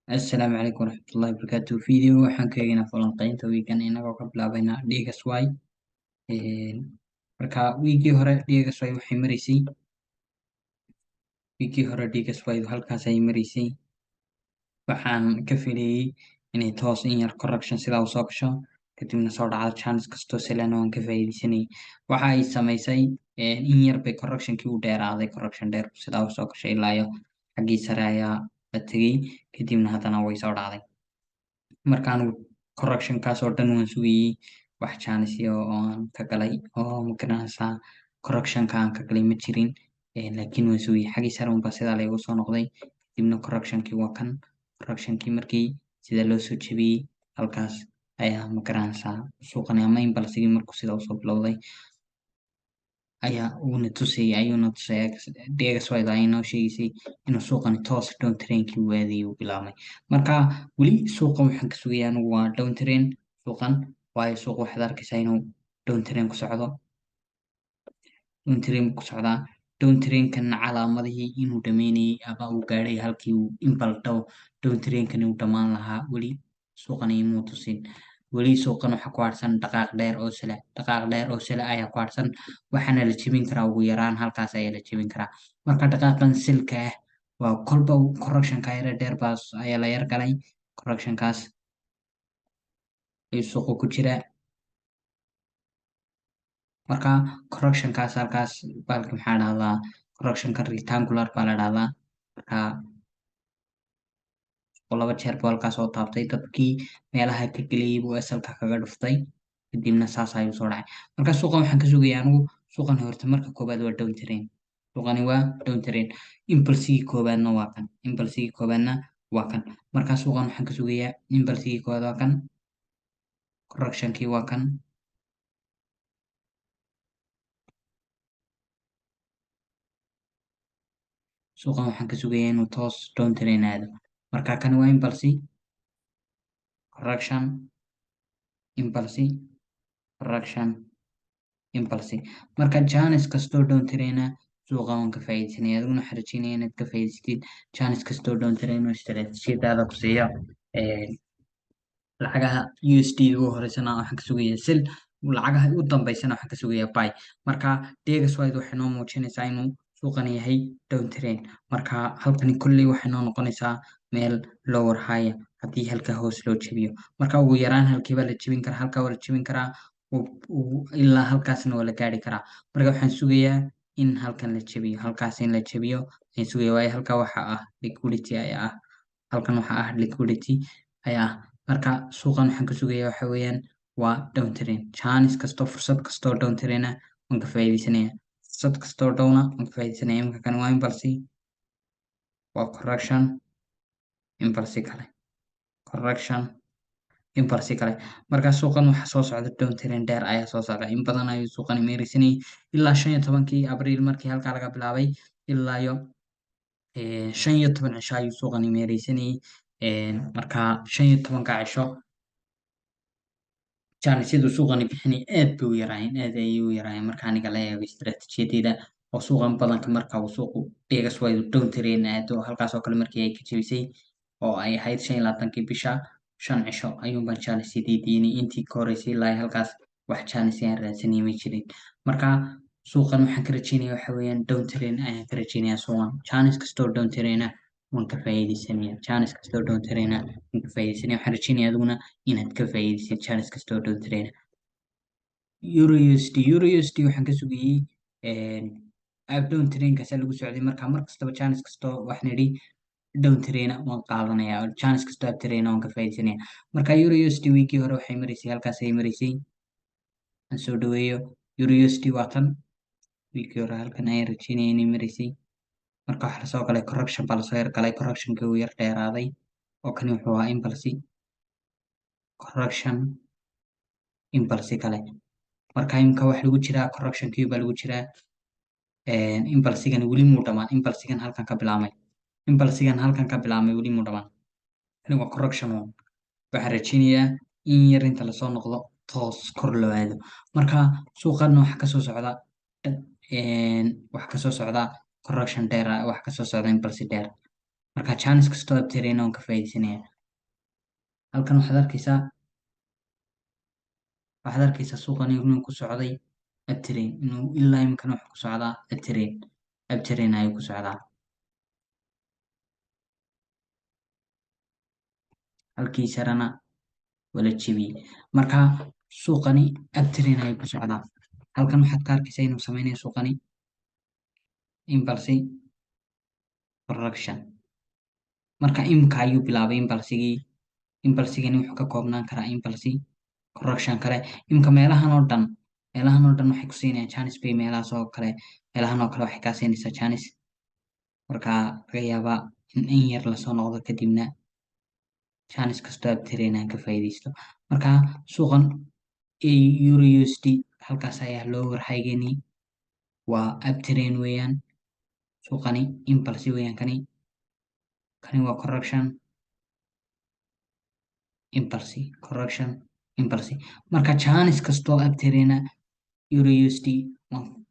Asalaamu calaykum waraxmatullaahi wabarakaatu. Video waxaan ka eegaynaa falanqaynta wiigan inagoo ka bilaabaynaa DXY. Marka wiigii hore DXY halkaas ay maraysay. Waxaan ka filayay inay toos in yar correction sidaa usoo gasho kadibna soo dhacdo chance kastoo selena waan ka faa'iidaysanayay. Waxa ay samaysay in yar bay correctionkii u dheeraaday, correction dheer sidaa usoo gashay ilaa iyo xaggii sare ayaa la tegey kadibna haddana way soo dhacday. Markaan correctionkaas oo dhan waan sugayay wax chance oo aan ka galay oo magaranaysaa correctionka aan ka galay ma jirin. Laakiin waan sugayay xaggii sare unbaa sidaa laygu soo noqday kadibna correctionkii waa kan. Correctionkii markii sida loo soo jebiyey halkaas ayaa magaranaysaa suuqani ama imbalsigii markuu sidaa usoo bilowday ayuuna tusayay DXY da ay noo sheegaysay inuu suuqani toos down trainkii u aadayay uu bilaabmay. Marka weli suuqan waxaan ka sugayaa anigu waa down train suuqan, waayo suuqa waxaad arkaysaa inuu down train ku socdo. Down trainkana calaamadihii inuu dhameynayay ama uu gaadhay halkii uu down trainkani uu dhammaan lahaa weli suuqani imuu tusin. Weli suuqan waxaa ku harsan dhaqaaq dheer oo sila ayaa ku harsan, waxaana la jebin karaa ugu yaraan halkaas ayaa la jebin karaa. Marka dhaqaaqan silka ah waa kolba correctionka yara dheer baas ayaa la yar galay, correctionkaas ayuu suuqa ku jiraa. Marka correctionkaas halkaas baalka maxaa dhahdaa correctionka rectangular baa la dhahdaa. Marka laba jeer buu halkaas oo taabtay dadkii meelaha ka geliyay buu asalka kaga dhuftay kadibna saas ayuu soo dhacay. Marka suuqan waxaan ka sugayaa anigu suuqan horta marka koobaad waa down train. Suuqani waa down train. Impulsigii koobaadna waa kan. Marka suuqan waxaan ka sugayaa impulsigii koobaad waa kan, correctionkii waa kan. Suuqan waxaan ka sugayaa inuu toos down train aado. Marka kan waa impulsi, correction, impulsi, correction, impulsi. Marka chance kastoo down train ah suuqa waan ka faa'iidaysanaya. Adiguna waxaan rajeynayaa inaad ka faa'iidaysatid chance kastoo down train oo istiraatiijiyadaada ku siiya. Lacagaha USD ugu horeysana waxaan ka sugayaa sell, lacagaha ugu dambeysana waxaan ka sugayaa buy. Marka DXY waxay noo muujinaysaa inuu suuqan yahay down train. Marka halkani kolley waxay noo noqonaysaa meel lower high haddii halka hoos loo jebiyo. Marka ugu yaraan halkii baa la jebin karaa, halkaa waa la jebin karaa ilaa halkaasna waa la gaari karaa. Marka waxaan sugayaa in halkan la jebiyo, halkaas in la jebiyo ayaan sugayaa, waayo halkaa waxaa ah liquidity ayaa ah, halkan waxaa ah liquidity ayaa ah. Marka suuqan waxaan ka sugayaa waxa weeyaan waa down train. Chance kastoo fursad kastoo down train ah waan ka faa'iidaysanayaa. Fursad kastoo down ah waan ka faa'iidaysanayaa. Iminka kan waa impulsi, waa correction, impulsi kale, correction, impulsi kale. Marka suuqan waxaa soo socda down train dheer ayaa soo socda. In badan ayuu suuqani meeraysanayay ilaa 15 Abriil markii halkaa laga bilaabay ilaa iyo 15 cisho ayuu suuqani meeraysanayay. Marka 15 cisho janisyadu suuqani bixinay aad bay u yaraayeen, aad ayay u yaraayeen marka aniga la eego istiraatiijiyadeyda oo suuqan badanka marka uu suuqu DXY down train aado halkaas oo kale markii ay ka jebisay oo ay ahayd 25 bisha 5 cisho ayuun baan janisyadeydiinay intii ka horeysay ilaa halkaas wax janisyo aan raadsanay ma jirin. Marka suuqan waxaan ka rajeynayaa waxa weeyaan down train ayaan ka rajeynayaa suuqan. Chance kastoo down train ah waan ka faa'iidaysanayaa. Chance kastoo down train ah waan ka faa'iidaysanayaa. Waxaan rajeynayaa adiguna inaad ka faa'iidaysid chance kastoo down train ah. Euro USD waxaan ka sugayay down trainkaas lagu socday. Marka mar kastaba chance kastoo wax nidhi down train ah waan qaadanayaa. Chance kastoo up train ah waan ka faa'iidaysanayaa. Marka Euro USD wiigii hore waxay maraysay halkaas ay maraysay. Aan soo dhaweeyo Euro USD waa tan. Wiigii hore halkan ayaan rajeynayay inay maraysay. Marka waxa lasoo galay correction baa lasoo yar galay, correctionkii uu yar dheeraaday oo kani wuxuu ahaa impulsi, correction, impulsi kale. Marka imika wax lagu jiraa correctionkii baa lagu jiraa. Impulsigan weli muu dhamaan. Impulsigan halkan ka bilaabmay weli muu dhamaan. Kani waa correction waxaan rajeynayaa in yar inta lasoo noqdo toos kor loo aado. Marka suuqan waxa kasoo socda correction dheer ah, waxa kasoo socda impulsi dheer. marka chance kastoo abtireyna waan ka faa'iidaysanaya. Halkan waxaad arkaysaa suuqan inuu ku socday abtireyn, inuu ilaa imikana wuxuu ku socdaa abtireyn ayuu ku socdaa. halkii sarena waa la jebiyey. Marka suuqani abtireyn ayuu ku socdaa. Halkan waxaad ka arkaysaa inuu sameynayo suuqani impulse correction. Marka imika ayuu bilaabay impulsigani wuxuu ka koobnaan karaa impulse correction kale. Imika meelahan oo dhan waxay ku siinayaan chance bay meelahan oo kale waxay kaa siinaysaa chance. Marka laga yaabaa in yar lasoo noqdo kadibna chance kastoo abtireyna aan ka faa'iidaysto. Marka suuqan euro USD halkaas ayaa loo warhaygani waa abtireyn weeyaan. suuqani impulse weeyaan kani waa correction impulse. Marka chance kastoo abtireyna euro USD waan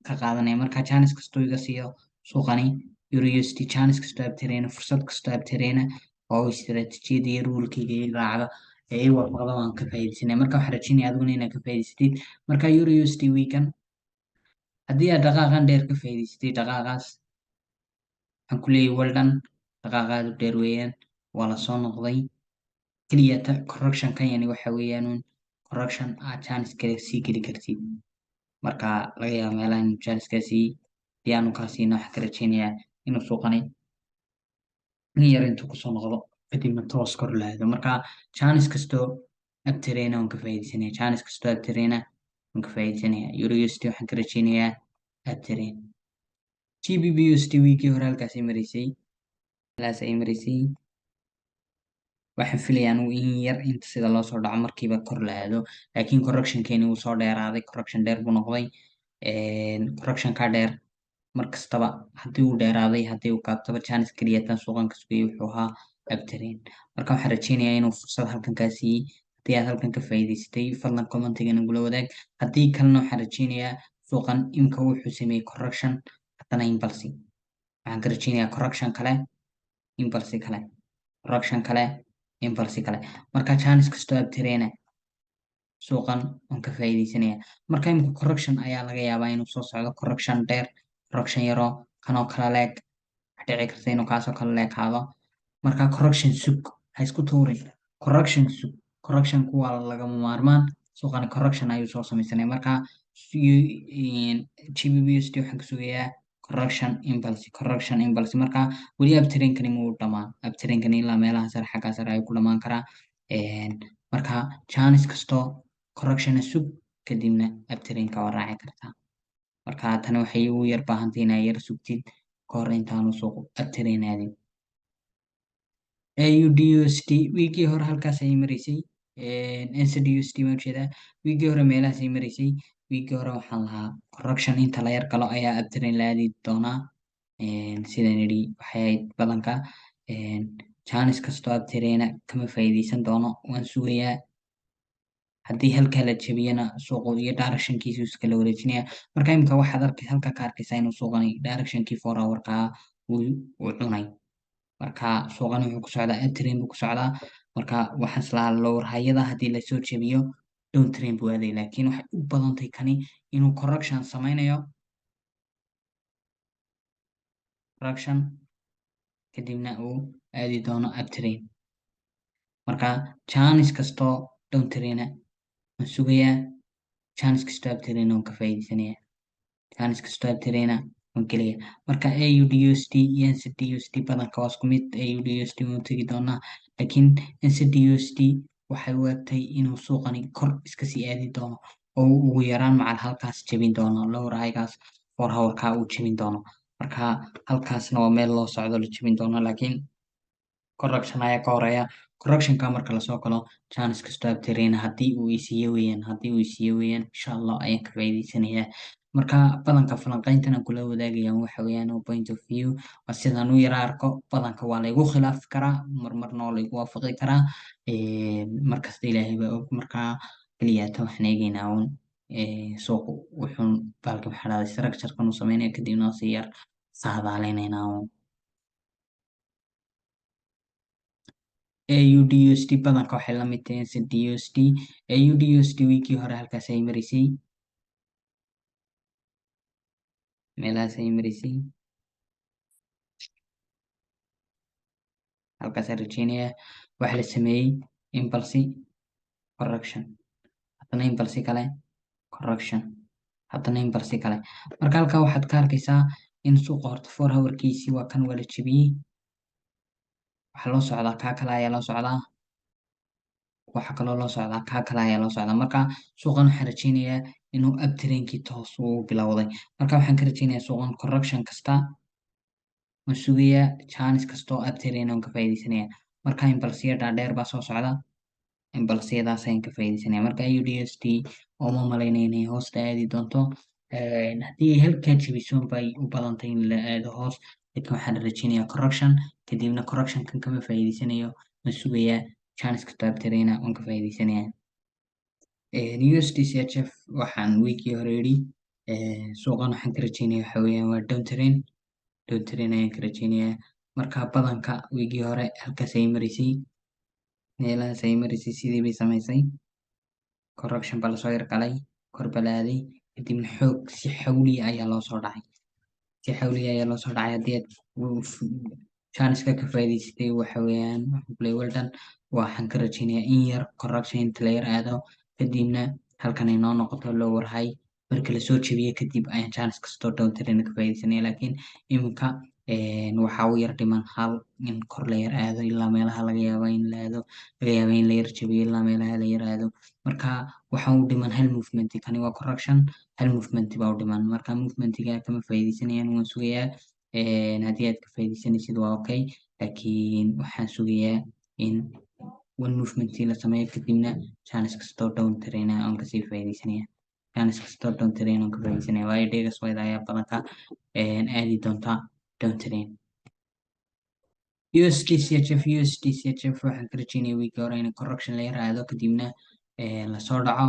ka qaadanaya. Marka chance kastoo iga siiyo suuqani euro USD, chance kastoo abtireyna, fursad kastoo abtireyna oo istiraatiijiyada iyo rulekayga i raacda ee i waafaqda waan ka faa'iidaysanaya. Marka waxaan rajaynaya adiguna inaad ka faa'iidaysatid. Marka euro USD weekan haddii aad dhaqaaqan dheer ka faa'iidaysatid, dhaqaaqaas waxaan ku leeyahay well done, dhaqaaq aad u dheer weeyaan, waa la soo noqday. Keliyata correction kan yani waxa weeyaan correction aad chance sii geli kartid. Marka laga yaabo meelaha inuu chance kaa siiyey, haddii aanu kaa siina waxaan ka rajaynayaa inuu suuqani in yar intuu kusoo noqdo kadibna toos kor la aado. Marka chance kastoo abtireyna waan ka faa'iidaysanaya. Chance kastoo abtireyna waan ka faa'iidaysanaya. euro USD waxaan ka rajaynayaa abtireyn. GBP USD weekii hore halkaas ay maraysay. Waxaan filayaa anigu in yar inta sida loo soo dhaco markiiba kor la aado, laakiin correctionkeeni wuu soo dheeraaday, correction dheer buu noqday. Correctionka dheer markastaba haddii uu dheeraaday, haddii uu gaabtaba chance keliyatan suuqan ka sugayay wuxuu ahaa abtireyn. Marka waxaan rajaynayaa inuu fursad halkan kaa siiyey. Haddii aad halkan ka faa'iidaysatay fadlan commentiga nagula wadaag. Haddii kalena waxaan rajaynayaa suuqan imika wuxuu sameeyey correction haddana impulse. Waxaan ka rajaynayaa correction kale impulse kale, correction kale impulse kale. Marka chance kastoo abtireyna suuqan waan ka faa'iidaysanaya. Marka imika correction ayaa laga yaabaa inuu soo socdo, correction dheer, correction yaroo kanoo kala leeg, waxa dhici karta inuu kaasoo kala leekaado. Marka correction sug, ha isku tuurin, correction sug. Correctionku waa lagama maarmaan, suuqani correction ayuu soo sameysanaya. Marka GBP USD waxaan ka sugayaa correction impulse. Marka weli abtireynkani muu dhamaan, abtireynkani ilaa meelaha sare xaggaa sare ayuu ku dhamaan karaa. Marka chance kastoo correction sug kadibna abtireynka waa raaci kartaa. Marka tani waxay ugu yar baahantahay inaad yar sugtid ka hor intaanu suuqu abtireyn aadin. AUD USD weekii hore halkaas ayay maraysay. NZD USD waan ujeedaa weekii hore meelahaas ay maraysay. Weekii hore waxaan lahaa correction inta la yar galo ayaa abtireyn la aadi doonaa. Sidaan idhi waxay ahayd badanka chance kastoo abtireyna kama faa'iidaysan doono, waan sugayaa. Haddii halkaa la jebiyana suuqu iyo directionkiisu iskala wareejinaya. Marka imika waxaad halkaa ka arkaysaa inuu suuqani directionkii 4 hourka uu cunay. Marka suuqani wuxuu ku socdaa abtireyn buu ku socdaa. Marka waxaan islahaa lowerhayada haddii lasoo jebiyo downtrend buu aaday, laakiin waxay u badan tahay kani inuu correction sameynayo, correction kadibna uu aadi doono abtireyn. Marka chance kastoo downtrend waan sugayaa, chance kastoo abtireyna waan ka faa'iidaysanaya. Chance kastoo abtireyna waan gelaya. Marka AUD USD iyo NZD USD badanka waa isku mid. AUD USD waan tegi doonaa, laakiin NZD USD waxay u egtay inuu suuqani kor iska sii aadi doono oo ugu yaraan macal halkaas jebin doono, lower highgaas 4 hourka uu jebin doono. Marka halkaasna waa meel loo socdo la jebin doono, laakiin correction ayaa ka horeeya. Correctionka marka lasoo galo chance kastoo abtireyna haddii uu isiiyo weeyaan insha Allah ayaan ka faa'iidaysanayaa. Marka badanka falanqayntan aan kula wadaagaya waxa weeyaan point of view waa sidaan u yara arko. Badanka waa laygu khilaafi karaa, marmarna waa laygu waafaqi karaa. Markasta Ilaahay baa og. Marka keliyata waxaan eegaynaa suuqu wuxuu baalka maxaa dhahday structure-kan uu sameynaya kadibna si yar saadaalinaynaa. AUD USD badanka waxay la mid tahay SDUSD. AUD USD wiigii hore halkaas ay marisay, meelahaas ay marisay, halkaas aan rajeynaya waxa la sameeyey impulse correction, haddana impulse kale correction, haddana impulse kale. Marka halkaa waxaad ka arkaysaa in suuqa horta 4 hourkiisii waa kan wala jebiyey, waxaa loo socdaa kaa kale ayaa loo socdaa, waxaa kaloo loo socdaa kaa kale ayaa loo socdaa. Marka suuqan waxaan rajeynayaa inuu uptrendkii toos uu bilowday. Marka waxaan ka rajeynayaa suuqan correction kasta ma sugayaa, chance kastoo uptrend aan ka faa'iideysanaya. Marka impulsiya dhaadheer baa soo socda, impulsiyadaas ayaan ka faa'iideysanaya. Marka AUD USD uma malaynayo inay hoosta aadi doonto. Haddii ay halkaa jebiso bay u badan tahay in la aado hoos, laakiin waxaan rajeynayaa correction, kadibna correctionkan kama faa'iideysanayo, ma sugayaa chance kastoo uptrend aan ka faa'iideysanaya. USD CHF waxaan wiigii hore yidhi suuqan waxaan ka rajeynaya waxa weeyaan waa downtrend ayaan ka rajeynayaa. Marka badanka wiigii hore halkaas ay marisay, meelahaas ay marisay sidii bay samaysay, correction baa lasoo yargalay, kor baa la aaday, kadibna xoog si xawliya ayaa loo soo dhacay, si xawliya ayaa loo soo dhacay. Haddii aad chance-ka ka faa'iideysatay waxa weeyaan well done. Waxaan ka rajeynayaa in yar correction inta la yar aado, kadibna halkan ay noo noqoto lower high, marka lasoo jebiyo kadib ayaan chance kastoo downtrend ka faa'iideysanaya. Laakiin iminka waxaa u yar dhiman hal in kor la yar aado ilaa meelaha laga yaabo in la aado, laga yaabo in la yar jebiyo ilaa meelaha la yar aado. Marka waxaa u dhiman hal movement, kani waa correction, hal movement baa u dhiman. Marka movementiga kama faa'iideysanayaan, waan sugayaa. Haddii aad ka faa'iideysanaysid waa okay, laakiin waxaan sugayaa in one movement la sameeyo kadibna chance kastoo downtrend aan kasii faa'iideysanaya. Chance kastoo downtrend aan ka faa'iideysanaya, waayo dhegas wayda ayaa badanka aadi doonta downtrend. USD CHF waxaan ka rajeynaya wiigii hore in correction la yar aado, kadibna lasoo dhaco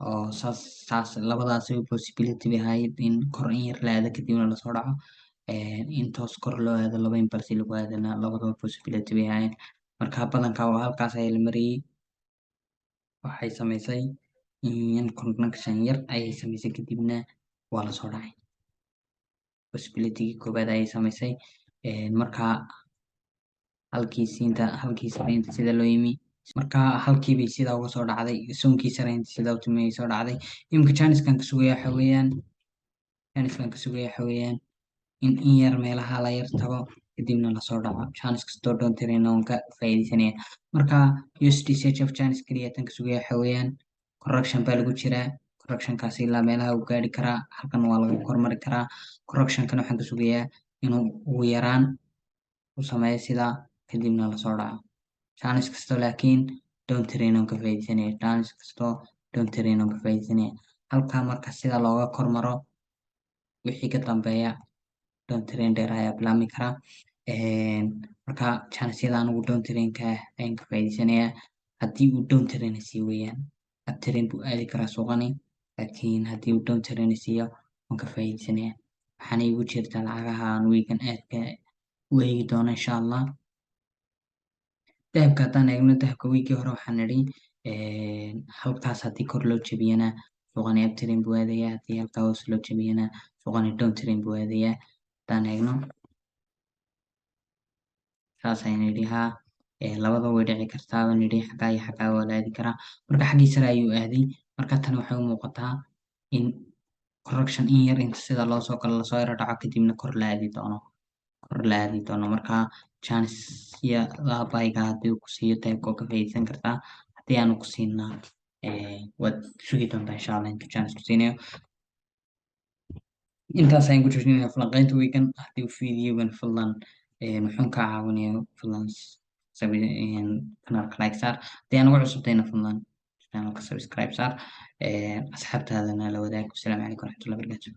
oo saas labadaas possibility bay ahayd in kor in yar la aado kadibna lasoo dhaco, in toos kor loo aado laba impulse lagu aadana labadaba possibility bay ahayd. Marka badanka waa halkaas ayaa la mariyey, waxay samaysay in connection yar ayay samaysay kadibna waa lasoo dhacay, possibility-gii koobaad ayay samaysay. Marka halkii sareynta sida loo yimi, marka halkii bay sidaa uga soo dhacday, suunkii sareynta sida u timi ay soo dhacday. Iminka chance-kan ka sugaya waxa weeyaan in yar meelaha la yar tago kadibna lasoo dhaco, chance kastoo downtrend aan ka faa'iideysanaya. Marka USD CHF chance kaliya tan ka sugaya waxa weeyaan correction baa lagu jiraa, correctionkaasi ilaa meelaha uu gaari karaa, halkan waa laga kormari karaa. Correctionkan waxaan ka sugayaa inuu ugu yaraan u sameeyo sidaa kadibna lasoo dhaco, chance kastoo laakiin downtrend aan ka faa'iideysanaya, chance kastoo downtrend aan ka faa'iideysanaya. Halkaa marka sida looga kormaro wixii ka dambeeya downtrend dheer ayaa bilaabmi karaa. Marka chance-yada anigu downtrend-ka ayaan ka faa'iideysanayaa. Haddii uu downtrend siiyo weeyaan, uptrend buu aadi karaa suuqani, laakiin haddii uu downtrend siiyo waan ka faa'iideysanayaa. Waxaana igu jirta lacagaha aan weegan aadka u eegi doono insha Allah. Dahabka haddaan eegno, dahabka wiigii hore waxaan nidhi halkaas haddii kor loo jebiyana suuqani uptrend buu aadayaa, haddii halkaa hoos loo jebiyana suuqani downtrend buu aadayaa. Haddaan eegno saas ayaan nidhi haa, labadaba way dhici kartaa baan nidhi, xaggaa iyo xaggaa waa la aadi karaa. Marka xaggii sare ayuu aaday, marka tani waxay u muuqataa in correction in yar inta sida loo soo galo lasoo yara dhaco kadibna kor la aadi doono. Marka chance-yada bayga haddii uu ku siiyo dahabka oo ka faa'iideysan kartaa, haddii aanu ku siinna waad sugi doontaa insha Allah intuu chance ku siinayo. intaas ayaan ku joojinayaa falanqaynta weegan. Haddii uu fiidiyogan fadlan wuxuun kaa caawinayo fadlan kanaalka like saar, haddii aan ugu cusubtayna fadlan channelka subscribe saar, asxaabtaadana la wadaag. Wasalaamu calaykum waraxmatullahi wabarakaatu.